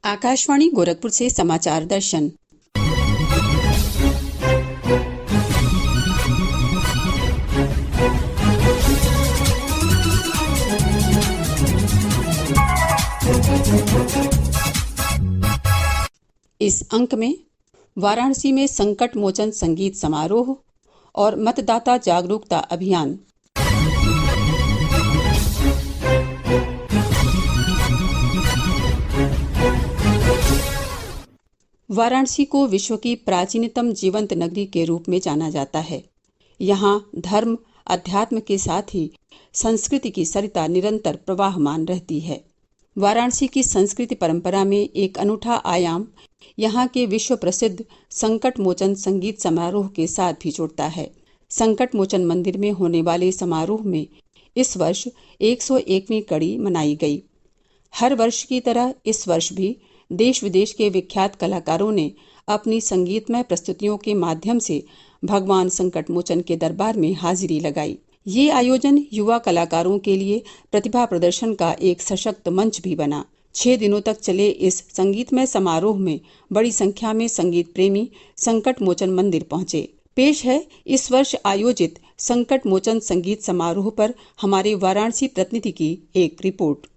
आकाशवाणी गोरखपुर से समाचार दर्शन। इस अंक में वाराणसी में संकट मोचन संगीत समारोह और मतदाता जागरूकता अभियान। वाराणसी को विश्व की प्राचीनतम जीवंत नगरी के रूप में जाना जाता है। यहाँ धर्म अध्यात्म के साथ ही संस्कृति की सरिता निरंतर प्रवाहमान रहती है। वाराणसी की संस्कृति परंपरा में एक अनूठा आयाम यहाँ के विश्व प्रसिद्ध संकट मोचन संगीत समारोह के साथ भी जुड़ता है। संकट मोचन मंदिर में होने वाले समारोह में इस वर्ष 101वीं कड़ी मनाई गई। हर वर्ष की तरह इस वर्ष भी देश विदेश के विख्यात कलाकारों ने अपनी संगीतमय प्रस्तुतियों के माध्यम से भगवान संकट मोचन के दरबार में हाजिरी लगाई। ये आयोजन युवा कलाकारों के लिए प्रतिभा प्रदर्शन का एक सशक्त मंच भी बना। 6 दिनों तक चले इस संगीतमय समारोह में बड़ी संख्या में संगीत प्रेमी संकट मोचन मंदिर पहुंचे। पेश है इस वर्ष आयोजित संकट मोचन संगीत समारोह पर हमारे वाराणसी प्रतिनिधि की एक रिपोर्ट।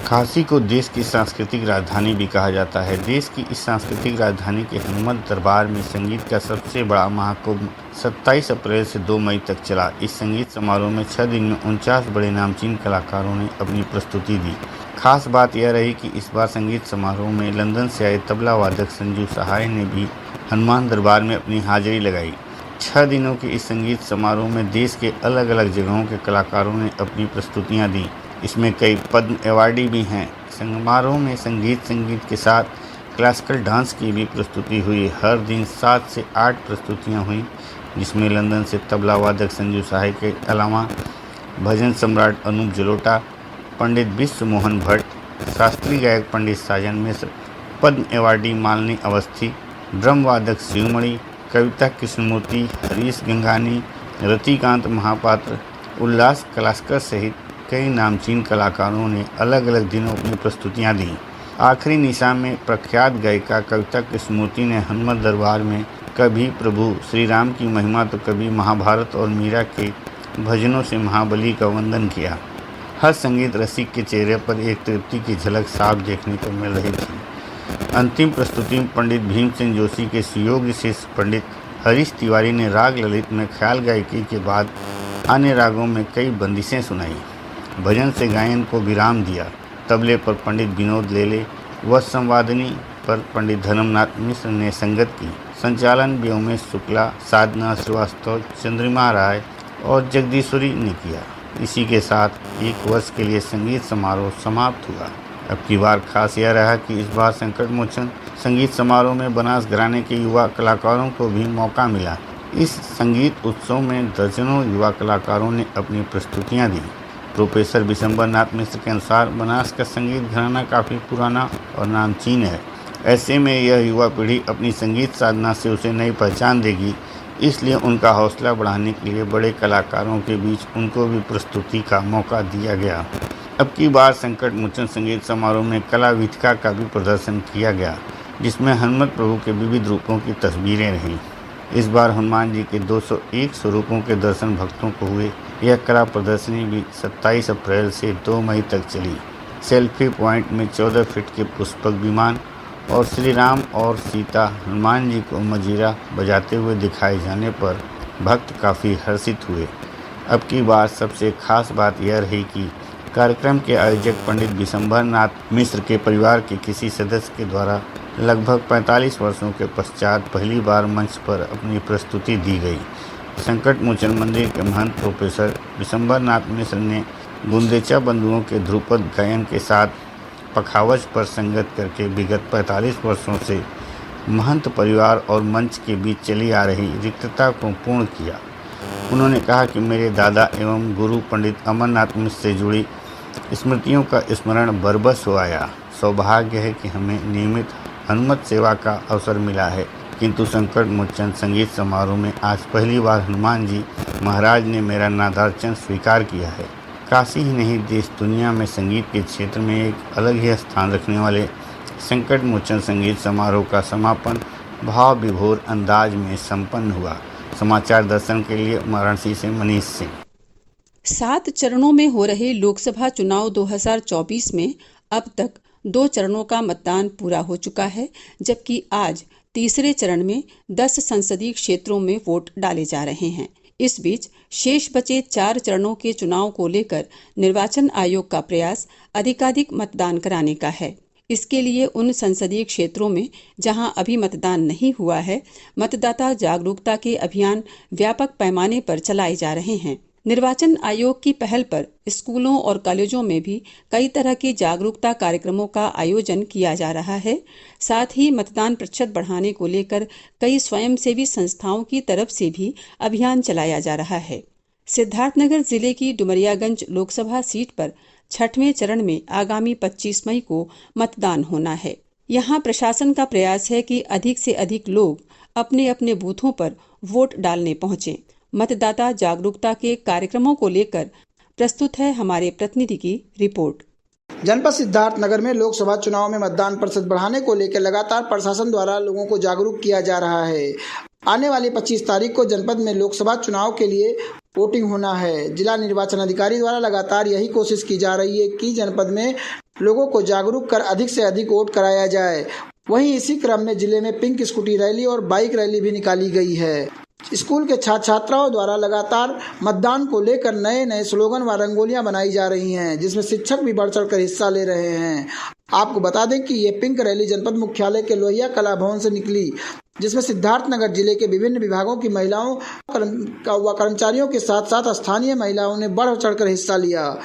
काशी को देश की सांस्कृतिक राजधानी भी कहा जाता है। देश की इस सांस्कृतिक राजधानी के हनुमत दरबार में संगीत का सबसे बड़ा महाकुंभ 27 अप्रैल से 2 मई तक चला। इस संगीत समारोह में 6 दिन में 49 बड़े नामचीन कलाकारों ने अपनी प्रस्तुति दी। खास बात यह रही कि इस बार संगीत समारोह में लंदन से आए तबला वादक संजू सहाय ने भी हनुमान दरबार में अपनी हाजिरी लगाई। 6 दिनों के इस संगीत समारोह में देश के अलग अलग जगहों के कलाकारों ने अपनी प्रस्तुतियाँ दी। इसमें कई पद्म अवार्डी भी हैं। समारोह में संगीत के साथ क्लासिकल डांस की भी प्रस्तुति हुई। हर दिन 7 से 8 प्रस्तुतियां हुई, जिसमें लंदन से तबला वादक संजू सहाय के अलावा भजन सम्राट अनूप जलोटा, पंडित विश्व मोहन भट्ट, शास्त्रीय गायक पंडित साजन मिश्र, पद्म अवार्डी मालिनी अवस्थी, ड्रम वादक शिवमणि, कविता कृष्णमूर्ति, हरीश गंगानी, रतिकांत महापात्र, उल्लास कलास्कर सहित कई नामचीन कलाकारों ने अलग अलग दिनों अपनी प्रस्तुतियां दी। आखिरी निशान में प्रख्यात गायिका कविता कृष्णमूर्ति ने हनुमत दरबार में कभी प्रभु श्री राम की महिमा तो कभी महाभारत और मीरा के भजनों से महाबली का वंदन किया। हर संगीत रसिक के चेहरे पर एक तृप्ति की झलक साफ देखने को मिल रही थी। अंतिम प्रस्तुति में पंडित भीमसेन जोशी के सुयोग्य शिष्य पंडित हरीश तिवारी ने राग ललित में ख्याल गायकी के बाद अन्य रागों में कई बंदिशें सुनाई। भजन से गायन को विराम दिया। तबले पर पंडित विनोद लेले व संवादनी पर पंडित धर्मनाथ मिश्र ने संगत की। संचालन व्योमेश शुक्ला, साधना श्रीवास्तव, चंद्रिमा राय और जगदीश्वरी ने किया। इसी के साथ एक वर्ष के लिए संगीत समारोह समाप्त हुआ। अब की बार खास यह रहा कि इस बार संकट मोचन संगीत समारोह में बनास घराने के युवा कलाकारों को भी मौका मिला। इस संगीत उत्सव में दर्जनों युवा कलाकारों ने अपनी प्रस्तुतियाँ दी। प्रोफेसर विशंबर नाथ मिश्र के अनुसार बनास का संगीत घराना काफ़ी पुराना और नामचीन है। ऐसे में यह युवा पीढ़ी अपनी संगीत साधना से उसे नई पहचान देगी। इसलिए उनका हौसला बढ़ाने के लिए बड़े कलाकारों के बीच उनको भी प्रस्तुति का मौका दिया गया। अब की बार संकट मोचन संगीत समारोह में कला विथिका का भी प्रदर्शन किया गया, जिसमें हनुमत प्रभु के विविध रूपों की तस्वीरें रहीं। इस बार हनुमान जी के 201 स्वरूपों के दर्शन भक्तों को हुए। यह कला प्रदर्शनी भी 27 अप्रैल से 2 मई तक चली। सेल्फी पॉइंट में 14 फीट के पुष्पक विमान और श्री राम और सीता हनुमान जी को मजीरा बजाते हुए दिखाए जाने पर भक्त काफ़ी हर्षित हुए। अब की बार सबसे खास बात यह रही कि कार्यक्रम के आयोजक पंडित विशंबर नाथ मिश्र के परिवार के किसी सदस्य के द्वारा लगभग 45 वर्षों के पश्चात पहली बार मंच पर अपनी प्रस्तुति दी गई। संकट मोचन मंदिर के महंत प्रोफेसर विशंबर नाथ मिश्र ने गुंदेचा बंधुओं के ध्रुपद गायन के साथ पखावज पर संगत करके विगत 45 वर्षों से महंत परिवार और मंच के बीच चली आ रही रिक्तता को पूर्ण किया। उन्होंने कहा कि मेरे दादा एवं गुरु पंडित अमरनाथ मिश्र से जुड़ी स्मृतियों का स्मरण बरबस हो आया। सौभाग्य है कि हमें नियमित हनुमत सेवा का अवसर मिला है, किंतु संकट मोचन संगीत समारोह में आज पहली बार हनुमान जी महाराज ने मेरा नादार्चन स्वीकार किया है। काशी ही नहीं देश दुनिया में संगीत के क्षेत्र में एक अलग ही स्थान रखने वाले संकट मोचन संगीत समारोह का समापन भाव विभोर अंदाज में संपन्न हुआ। समाचार दर्शन के लिए वाराणसी से मनीष सिंह। 7 चरणों में हो रहे लोकसभा चुनाव 2024 में अब तक 2 चरणों का मतदान पूरा हो चुका है, जबकि आज तीसरे चरण में 10 संसदीय क्षेत्रों में वोट डाले जा रहे हैं। इस बीच शेष बचे 4 चरणों के चुनाव को लेकर निर्वाचन आयोग का प्रयास अधिकाधिक मतदान कराने का है। इसके लिए उन संसदीय क्षेत्रों में जहां अभी मतदान नहीं हुआ है, मतदाता जागरूकता के अभियान व्यापक पैमाने पर चलाए जा रहे हैं। निर्वाचन आयोग की पहल पर स्कूलों और कॉलेजों में भी कई तरह के जागरूकता कार्यक्रमों का आयोजन किया जा रहा है। साथ ही मतदान प्रतिशत बढ़ाने को लेकर कई स्वयंसेवी संस्थाओं की तरफ से भी अभियान चलाया जा रहा है। सिद्धार्थनगर जिले की डुमरियागंज लोकसभा सीट पर 6वें चरण में आगामी 25 मई को मतदान होना है। यहां प्रशासन का प्रयास है कि अधिक से अधिक लोग अपने अपने बूथों पर वोट डालने पहुंचे। मतदाता जागरूकता के कार्यक्रमों को लेकर प्रस्तुत है हमारे प्रतिनिधि की रिपोर्ट। जनपद सिद्धार्थनगर में लोकसभा चुनाव में मतदान प्रतिशत बढ़ाने को लेकर लगातार प्रशासन द्वारा लोगों को जागरूक किया जा रहा है। आने वाली 25 तारीख को जनपद में लोकसभा चुनाव के लिए वोटिंग होना है। जिला निर्वाचन अधिकारी द्वारा लगातार यही कोशिश की जा रही है कि जनपद में लोगों को जागरूक कर अधिक से अधिक वोट कराया जाए। वहीं इसी क्रम में जिले में पिंक स्कूटी रैली और बाइक रैली भी निकाली गई है। स्कूल के छात्र छात्राओं द्वारा लगातार मतदान को लेकर नए नए स्लोगन व रंगोलियां बनाई जा रही हैं, जिसमें शिक्षक भी बढ़ चढ़ कर हिस्सा ले रहे हैं। आपको बता दें कि ये पिंक रैली जनपद मुख्यालय के लोहिया कला भवन से निकली, जिसमें सिद्धार्थनगर जिले के विभिन्न विभागों की महिलाओं व कर्मचारियों के साथ साथ स्थानीय महिलाओं ने बढ़ चढ़कर हिस्सा लिया।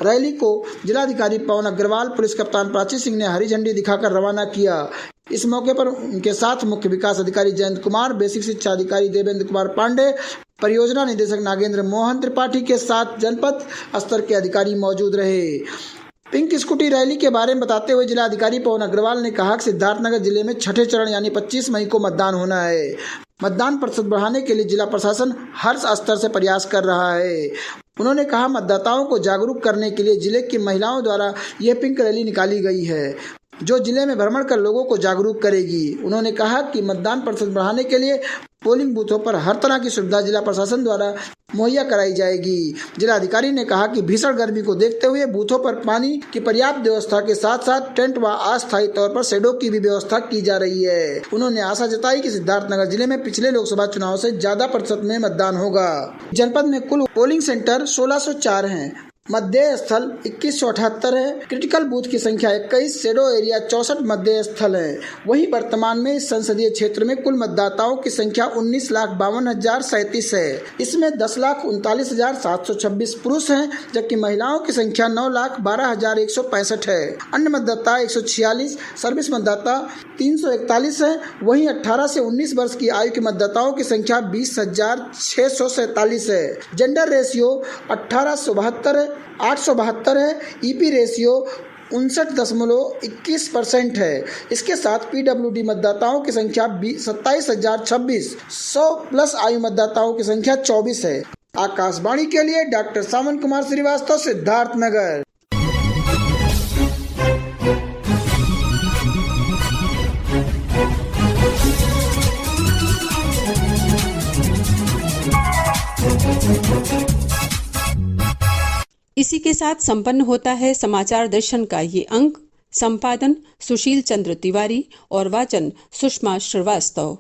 रैली को जिलाधिकारी पवन अग्रवाल, पुलिस कप्तान प्राची सिंह ने हरी झंडी दिखाकर रवाना किया। इस मौके पर उनके साथ मुख्य विकास अधिकारी जयंत कुमार, बेसिक शिक्षा अधिकारी देवेंद्र कुमार पांडे, परियोजना निदेशक नागेंद्र मोहन त्रिपाठी के साथ जनपद स्तर के अधिकारी मौजूद रहे। पिंक स्कूटी रैली के बारे में बताते हुए जिला अधिकारी पवन अग्रवाल ने कहा कि सिद्धार्थनगर जिले में 6ठे चरण यानी 25 मई को मतदान होना है। मतदान प्रतिशत बढ़ाने के लिए जिला प्रशासन हर स्तर से प्रयास कर रहा है। उन्होंने कहा, मतदाताओं को जागरूक करने के लिए जिले की महिलाओं द्वारा यह पिंक रैली निकाली गई है, जो जिले में भ्रमण कर लोगों को जागरूक करेगी। उन्होंने कहा कि मतदान प्रतिशत बढ़ाने के लिए पोलिंग बूथों पर हर तरह की सुविधा जिला प्रशासन द्वारा मुहैया कराई जाएगी। जिला अधिकारी ने कहा कि भीषण गर्मी को देखते हुए बूथों पर पानी की पर्याप्त व्यवस्था के साथ साथ टेंट व अस्थायी तौर पर शेडों की भी व्यवस्था की जा रही है। उन्होंने आशा जताई कि सिद्धार्थनगर जिले में पिछले लोकसभा चुनाव से ज्यादा प्रतिशत में मतदान होगा। जनपद में कुल पोलिंग सेंटर 1604 हैं। मध्य स्थल 2178 है। क्रिटिकल बूथ की संख्या 21, शेडो एरिया 64 मध्य स्थल है। वहीं वर्तमान में इस संसदीय क्षेत्र में कुल मतदाताओं की संख्या 19,52,037 है। इसमें 10,39,726 पुरुष हैं, जबकि महिलाओं की संख्या 9,12,165 है। अन्य मतदाता 146, सर्विस मतदाता 341 है। वहीं 18 से 19 वर्ष की आयु के मतदाताओं की संख्या 20,647 है। जेंडर रेशियो 1872 है, 872 है। ईपी रेशियो 59.21% है। इसके साथ पीडब्ल्यूडी मतदाताओं की संख्या 27,026, 100 प्लस आयु मतदाताओं की संख्या 24 है। आकाशवाणी के लिए डॉक्टर सावन कुमार श्रीवास्तव, सिद्धार्थनगर। इसी के साथ संपन्न होता है समाचार दर्शन का ये अंक। संपादन सुशील चंद्र तिवारी और वाचन सुषमा श्रीवास्तव।